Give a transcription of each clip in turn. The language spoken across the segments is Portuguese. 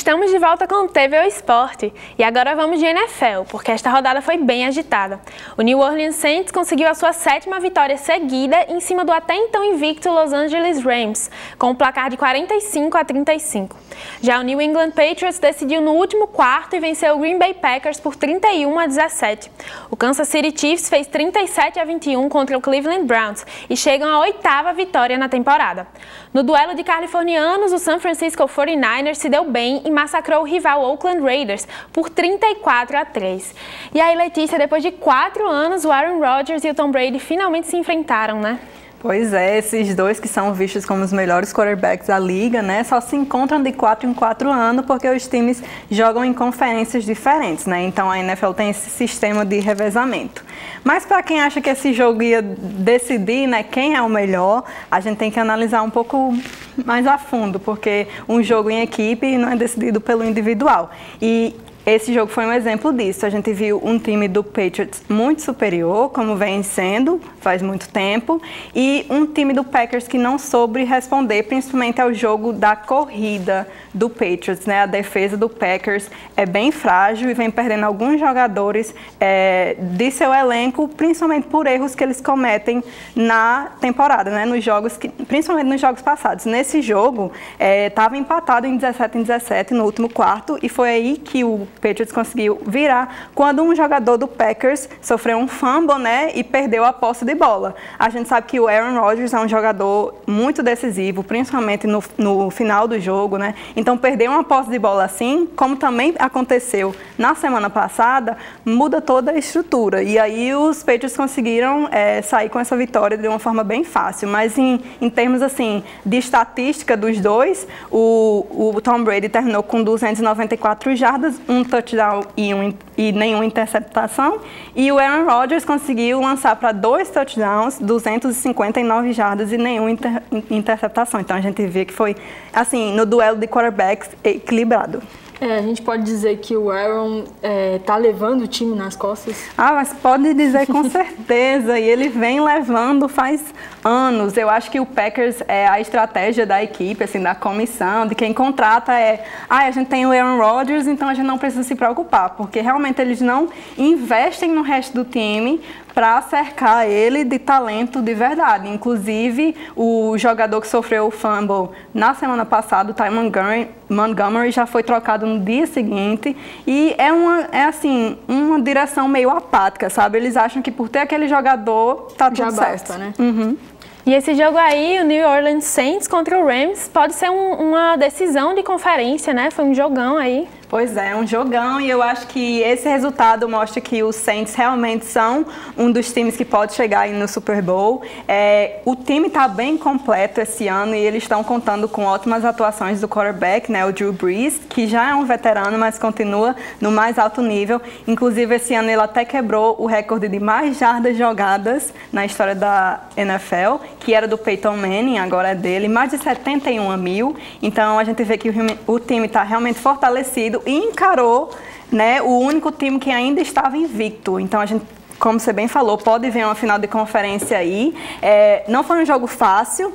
Estamos de volta com o TV O Esporte e agora vamos de NFL, porque esta rodada foi bem agitada. O New Orleans Saints conseguiu a sua 7ª vitória seguida em cima do até então invicto Los Angeles Rams, com um placar de 45-35. Já o New England Patriots decidiu no último quarto e venceu o Green Bay Packers por 31-17. O Kansas City Chiefs fez 37-21 contra o Cleveland Browns e chegam à 8ª vitória na temporada. No duelo de californianos, o San Francisco 49ers se deu bem e massacrou o rival Oakland Raiders por 34-3. E aí, Letícia, depois de 4 anos, o Aaron Rodgers e o Tom Brady finalmente se enfrentaram, né? Pois é, esses dois que são vistos como os melhores quarterbacks da liga, né, só se encontram de 4 em 4 anos porque os times jogam em conferências diferentes, né? Então a NFL tem esse sistema de revezamento. Mas para quem acha que esse jogo ia decidir, né, quem é o melhor, a gente tem que analisar um pouco mais a fundo, porque um jogo em equipe não é decidido pelo individual. E esse jogo foi um exemplo disso. A gente viu um time do Patriots muito superior, como vem sendo faz muito tempo, e um time do Packers que não soube responder, principalmente ao jogo da corrida do Patriots, né? A defesa do Packers é bem frágil e vem perdendo alguns jogadores de seu elenco, principalmente por erros que eles cometem na temporada, né? Principalmente nos jogos passados. Nesse jogo, estava empatado em 17-17 no último quarto, e foi aí que o Patriots conseguiu virar quando um jogador do Packers sofreu um fumble, né, e perdeu a posse de bola. A gente sabe que o Aaron Rodgers é um jogador muito decisivo, principalmente no final do jogo, né? Então, perder uma posse de bola assim, como também aconteceu na semana passada, muda toda a estrutura. E aí os Patriots conseguiram sair com essa vitória de uma forma bem fácil. Mas em termos assim de estatística dos dois, o Tom Brady terminou com 294 jardas, um touchdown e nenhuma interceptação, e o Aaron Rodgers conseguiu lançar para 2 touchdowns, 259 jardas e nenhuma interceptação. Então a gente vê que foi, assim, no duelo de quarterbacks equilibrado. A gente pode dizer que o Aaron tá levando o time nas costas? Ah, mas pode dizer com certeza, e ele vem levando faz anos. Eu acho que o Packers é a estratégia da equipe, assim, da comissão, de quem contrata a gente tem o Aaron Rodgers, então a gente não precisa se preocupar, porque realmente eles não investem no resto do time para cercar ele de talento de verdade. Inclusive, o jogador que sofreu o fumble na semana passada, o Ty Montgomery, já foi trocado no dia seguinte, e é assim, uma direção meio apática, sabe? Eles acham que por ter aquele jogador tá tudo certo. Já basta, né? Uhum. E esse jogo aí, o New Orleans Saints contra o Rams, pode ser uma decisão de conferência, né? Foi um jogão aí. Pois é, um jogão, e eu acho que esse resultado mostra que os Saints realmente são um dos times que pode chegar aí no Super Bowl. O time está bem completo esse ano e eles estão contando com ótimas atuações do quarterback, né, o Drew Brees, que já é um veterano, mas continua no mais alto nível. Inclusive, esse ano ele até quebrou o recorde de mais jardas jogadas na história da NFL, que era do Peyton Manning, agora é dele, mais de 71 mil. Então, a gente vê que o time está realmente fortalecido e encarou, né, o único time que ainda estava invicto. Então a gente, como você bem falou, pode ver uma final de conferência aí. Não foi um jogo fácil.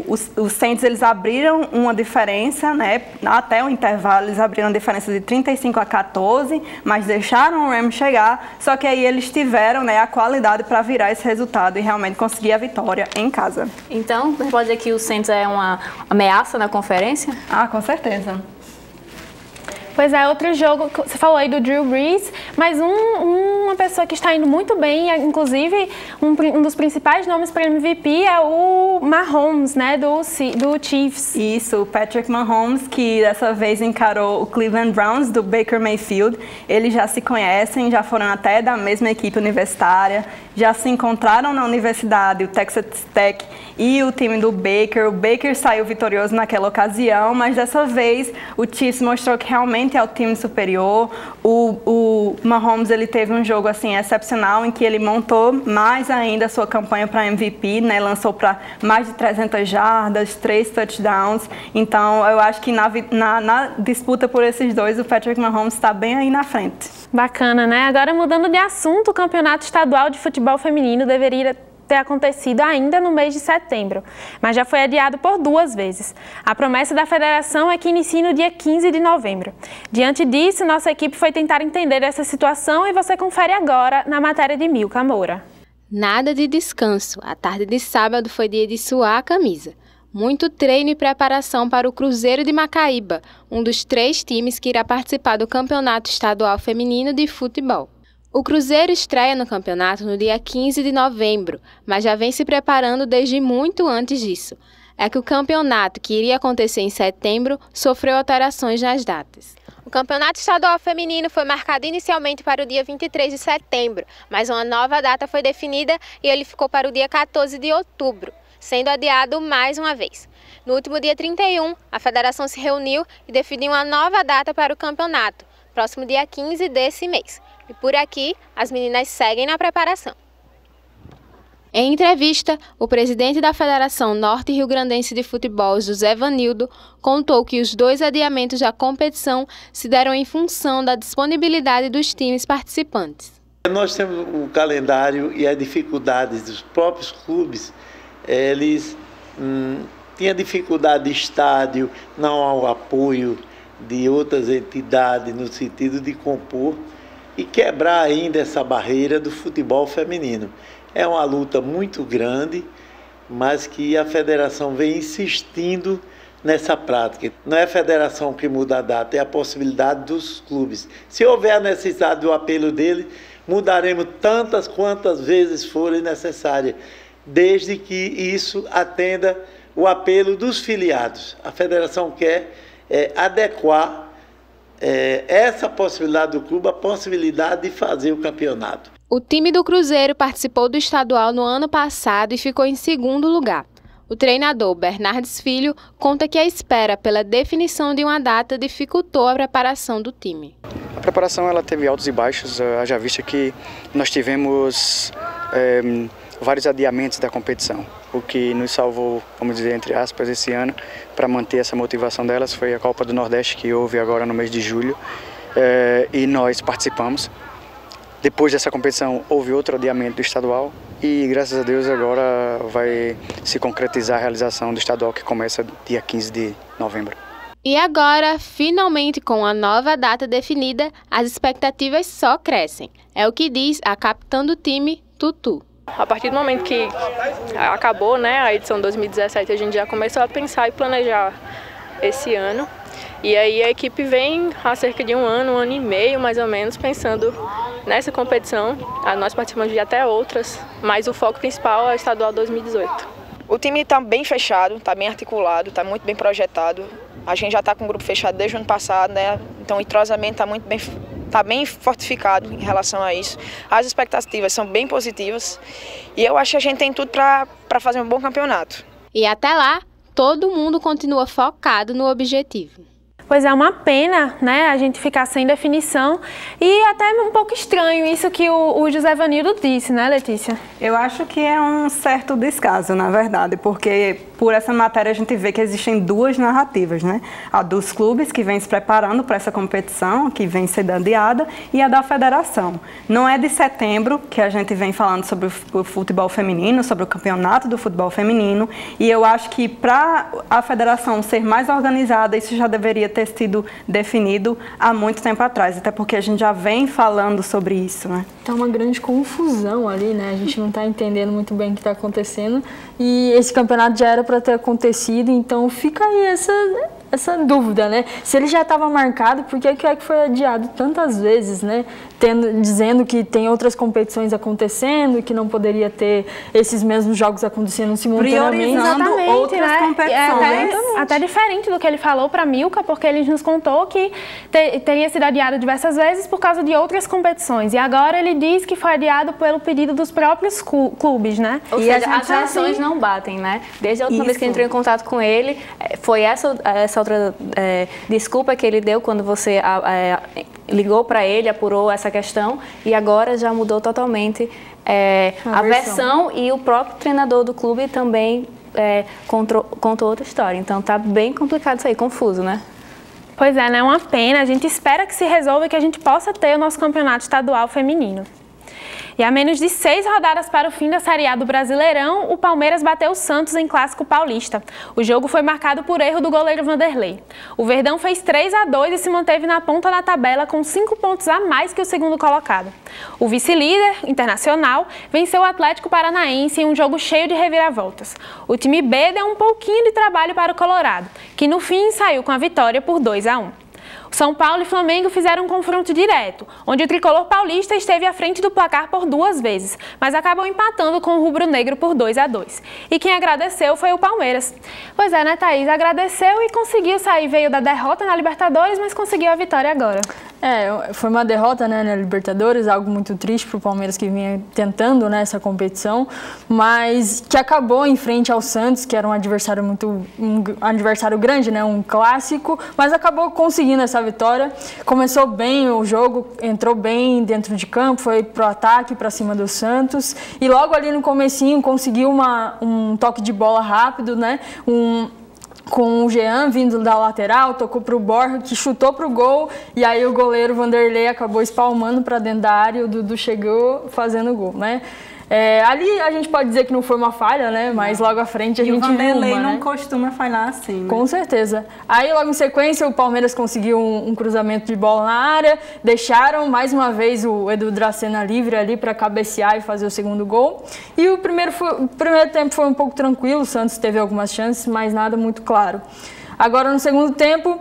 Os Saints, eles abriram uma diferença, né? Até o intervalo eles abriram uma diferença de 35-14, mas deixaram o Rams chegar. Só que aí eles tiveram, né, a qualidade para virar esse resultado e realmente conseguir a vitória em casa. Então, pode dizer que o Saints é uma ameaça na conferência? Ah, com certeza. Pois é, outro jogo, você falou aí do Drew Brees, mas uma pessoa que está indo muito bem, inclusive um dos principais nomes para MVP é o Mahomes, né, do Chiefs. Isso, o Patrick Mahomes, que dessa vez encarou o Cleveland Browns do Baker Mayfield. Eles já se conhecem, já foram até da mesma equipe universitária, já se encontraram na universidade, o Texas Tech e o time do Baker. O Baker saiu vitorioso naquela ocasião, mas dessa vez o Chiefs mostrou que realmente é o time superior. O Mahomes, ele teve um jogo assim excepcional em que ele montou mais ainda a sua campanha para MVP, né? Lançou para mais de 300 jardas, 3 touchdowns. Então, eu acho que na disputa por esses dois, o Patrick Mahomes está bem aí na frente. Bacana, né? Agora, mudando de assunto, o Campeonato Estadual de Futebol Feminino deveria ter acontecido ainda no mês de setembro, mas já foi adiado por 2 vezes. A promessa da federação é que inicie no dia 15 de novembro. Diante disso, nossa equipe foi tentar entender essa situação e você confere agora na matéria de Milka Moura. Nada de descanso. A tarde de sábado foi dia de suar a camisa. Muito treino e preparação para o Cruzeiro de Macaíba, um dos 3 times que irá participar do Campeonato Estadual Feminino de Futebol. O Cruzeiro estreia no campeonato no dia 15 de novembro, mas já vem se preparando desde muito antes disso. É que o campeonato, que iria acontecer em setembro, sofreu alterações nas datas. O Campeonato Estadual Feminino foi marcado inicialmente para o dia 23 de setembro, mas uma nova data foi definida e ele ficou para o dia 14 de outubro, sendo adiado mais uma vez. No último dia 31, a federação se reuniu e definiu uma nova data para o campeonato, próximo dia 15 desse mês. E por aqui, as meninas seguem na preparação. Em entrevista, o presidente da Federação Norte Rio Grandense de Futebol, José Vanildo, contou que os 2 adiamentos da competição se deram em função da disponibilidade dos times participantes. Nós temos o calendário e as dificuldades dos próprios clubes. Eles tinham dificuldade de estádio, não há o apoio de outras entidades no sentido de compor e quebrar ainda essa barreira do futebol feminino. É uma luta muito grande, mas que a federação vem insistindo nessa prática. Não é a federação que muda a data, é a possibilidade dos clubes. Se houver a necessidade do apelo dele, mudaremos tantas quantas vezes forem necessárias, desde que isso atenda o apelo dos filiados. A federação quer adequar essa possibilidade do clube à possibilidade de fazer o campeonato. O time do Cruzeiro participou do estadual no ano passado e ficou em 2º lugar. O treinador Bernardes Filho conta que a espera pela definição de uma data dificultou a preparação do time. A preparação ela teve altos e baixos, haja vista que nós tivemos vários adiamentos da competição. O que nos salvou, vamos dizer, entre aspas, esse ano, para manter essa motivação delas, foi a Copa do Nordeste, que houve agora no mês de julho, e nós participamos. Depois dessa competição, houve outro adiamento do estadual e, graças a Deus, agora vai se concretizar a realização do estadual, que começa dia 15 de novembro. E agora, finalmente, com a nova data definida, as expectativas só crescem. É o que diz a capitã do time, Tutu. A partir do momento que acabou, né, a edição 2017, a gente já começou a pensar e planejar esse ano. E aí a equipe vem há cerca de um ano e meio, mais ou menos, pensando nessa competição. Nós participamos de até outras, mas o foco principal é o estadual 2018. O time está bem fechado, está bem articulado, está muito bem projetado. A gente já está com o grupo fechado desde o ano passado, né? Então o entrosamento está bem fortificado em relação a isso. As expectativas são bem positivas e eu acho que a gente tem tudo para fazer um bom campeonato. E até lá, todo mundo continua focado no objetivo. Pois é, uma pena, né, a gente ficar sem definição e até um pouco estranho isso que o José Vanildo disse, né, Letícia? Eu acho que é um certo descaso, na verdade, porque por essa matéria a gente vê que existem 2 narrativas, né? A dos clubes que vem se preparando para essa competição, que vem sendo adiada, e a da federação. Não é de setembro que a gente vem falando sobre o futebol feminino, sobre o campeonato do futebol feminino, e eu acho que para a federação ser mais organizada, isso já deveria ter sido definido há muito tempo atrás, até porque a gente já vem falando sobre isso, né? Tá uma grande confusão ali, né? A gente não está entendendo muito bem o que está acontecendo e esse campeonato já era para ter acontecido, então fica aí essa dúvida, né? Se ele já estava marcado, por que é que foi adiado tantas vezes, né? Dizendo que tem outras competições acontecendo, que não poderia ter esses mesmos jogos acontecendo simultaneamente. Exatamente, outras né? competições. Até diferente do que ele falou para Milka, porque ele nos contou que teria sido adiado diversas vezes por causa de outras competições. E agora ele diz que foi adiado pelo pedido dos próprios clubes, né? Ou seja, as ações não batem, né? Desde a última vez que entrou em contato com ele, foi essa outra desculpa que ele deu quando você ligou para ele, apurou essa questão, e agora já mudou totalmente a versão, e o próprio treinador do clube também contou outra história. Então tá bem complicado isso aí, confuso, né? Pois é, né? É uma pena. A gente espera que se resolva e que a gente possa ter o nosso campeonato estadual feminino. E a menos de 6 rodadas para o fim da Série A do Brasileirão, o Palmeiras bateu o Santos em Clássico Paulista. O jogo foi marcado por erro do goleiro Vanderlei. O Verdão fez 3-2 e se manteve na ponta da tabela com 5 pontos a mais que o segundo colocado. O vice-líder, Internacional, venceu o Atlético Paranaense em um jogo cheio de reviravoltas. O time B deu um pouquinho de trabalho para o Colorado, que no fim saiu com a vitória por 2-1. São Paulo e Flamengo fizeram um confronto direto, onde o tricolor paulista esteve à frente do placar por 2 vezes, mas acabou empatando com o rubro-negro por 2-2. E quem agradeceu foi o Palmeiras. Pois é, né, Thaís? Agradeceu e conseguiu sair, veio da derrota na Libertadores, mas conseguiu a vitória agora. Foi uma derrota, né, na Libertadores, algo muito triste para o Palmeiras que vinha tentando, né, essa competição, mas que acabou em frente ao Santos, que era um adversário grande, né, um clássico, mas acabou conseguindo essa vitória. Começou bem o jogo, entrou bem dentro de campo, foi pro ataque, para cima do Santos, e logo ali no comecinho conseguiu um toque de bola rápido, né, com o Jean vindo da lateral, tocou para o Borja, que chutou para o gol, e aí o goleiro Vanderlei acabou espalmando para dentro da área, e o Dudu chegou fazendo o gol, né? Ali a gente pode dizer que não foi uma falha, né? Mas logo à frente a gente viu uma, né? E o Vanderlei não costuma falhar assim, né? Com certeza. Aí logo em sequência o Palmeiras conseguiu um cruzamento de bola na área, deixaram mais uma vez o Edu Dracena livre ali para cabecear e fazer o segundo gol. E o primeiro tempo foi um pouco tranquilo, o Santos teve algumas chances, mas nada muito claro. Agora no segundo tempo,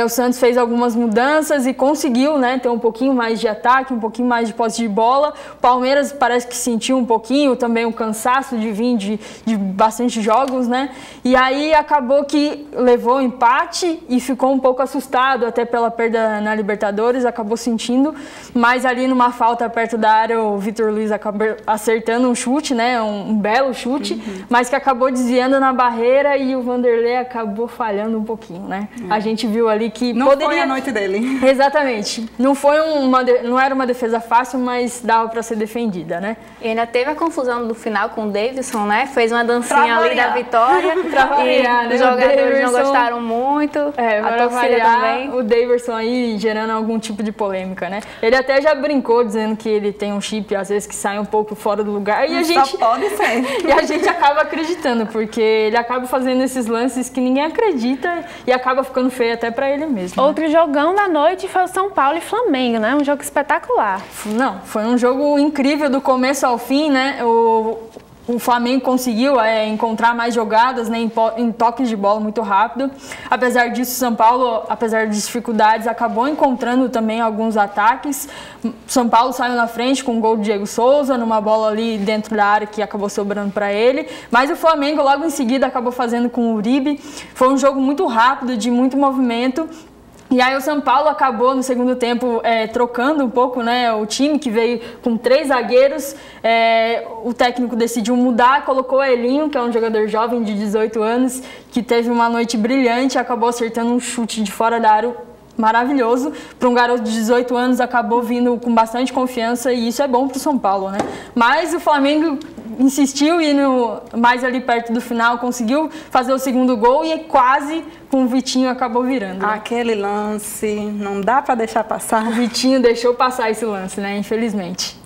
o Santos fez algumas mudanças e conseguiu, né, ter um pouquinho mais de ataque, um pouquinho mais de posse de bola. O Palmeiras parece que sentiu um pouquinho também o cansaço de vir de bastante jogos, né? E aí acabou que levou o empate e ficou um pouco assustado até pela perda na Libertadores, acabou sentindo, mas ali numa falta perto da área o Vitor Luiz acabou acertando um chute, né, um belo chute, mas que acabou desviando na barreira e o Vanderlei acabou falhando um pouquinho, né? A gente viu ali que não poderia... foi a noite dele. Exatamente. Não era uma defesa fácil, mas dava para ser defendida, né? E ainda teve a confusão do final com o Davidson, né? Fez uma dancinha ali da vitória. Pra variar, né? Os jogadores não gostaram muito. A torcida também. O Davidson aí gerando algum tipo de polêmica, né? Ele até já brincou dizendo que ele tem um chip, às vezes, que sai um pouco fora do lugar. E a gente... Só pode ser. E a gente acaba acreditando, porque ele acaba fazendo esses lances que ninguém acredita e acaba ficando feio até para ele mesmo. Outro jogão da noite foi o São Paulo e Flamengo, né? Um jogo espetacular. Não, foi um jogo incrível do começo ao fim, né? O Flamengo conseguiu encontrar mais jogadas, né, em toques de bola muito rápido. Apesar disso, São Paulo, apesar das dificuldades, acabou encontrando também alguns ataques. São Paulo saiu na frente com o gol do Diego Souza, numa bola ali dentro da área que acabou sobrando para ele. Mas o Flamengo logo em seguida acabou fazendo com o Uribe. Foi um jogo muito rápido, de muito movimento. E aí o São Paulo acabou no segundo tempo trocando um pouco, né, o time, que veio com 3 zagueiros. O técnico decidiu mudar, colocou o Elinho, que é um jogador jovem de 18 anos, que teve uma noite brilhante, acabou acertando um chute de fora da área maravilhoso. Para um garoto de 18 anos, acabou vindo com bastante confiança e isso é bom para o São Paulo, né? Mas o Flamengo insistiu e mais ali perto do final conseguiu fazer o segundo gol e quase com o Vitinho acabou virando. Né? Aquele lance, não dá para deixar passar. O Vitinho deixou passar esse lance, né? Infelizmente.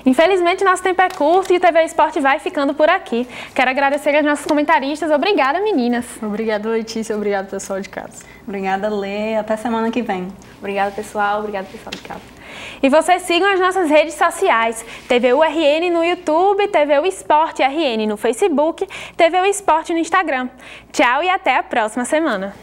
Infelizmente, nosso tempo é curto e o TV Esporte vai ficando por aqui. Quero agradecer aos nossos comentaristas. Obrigada, meninas. Obrigada, Letícia. Obrigado, pessoal de casa. Obrigada, Lê. Até semana que vem. Obrigada, pessoal. Obrigado, pessoal de casa. E vocês sigam as nossas redes sociais, TV URN no YouTube, TV O Esporte RN no Facebook, TV O Esporte no Instagram. Tchau e até a próxima semana.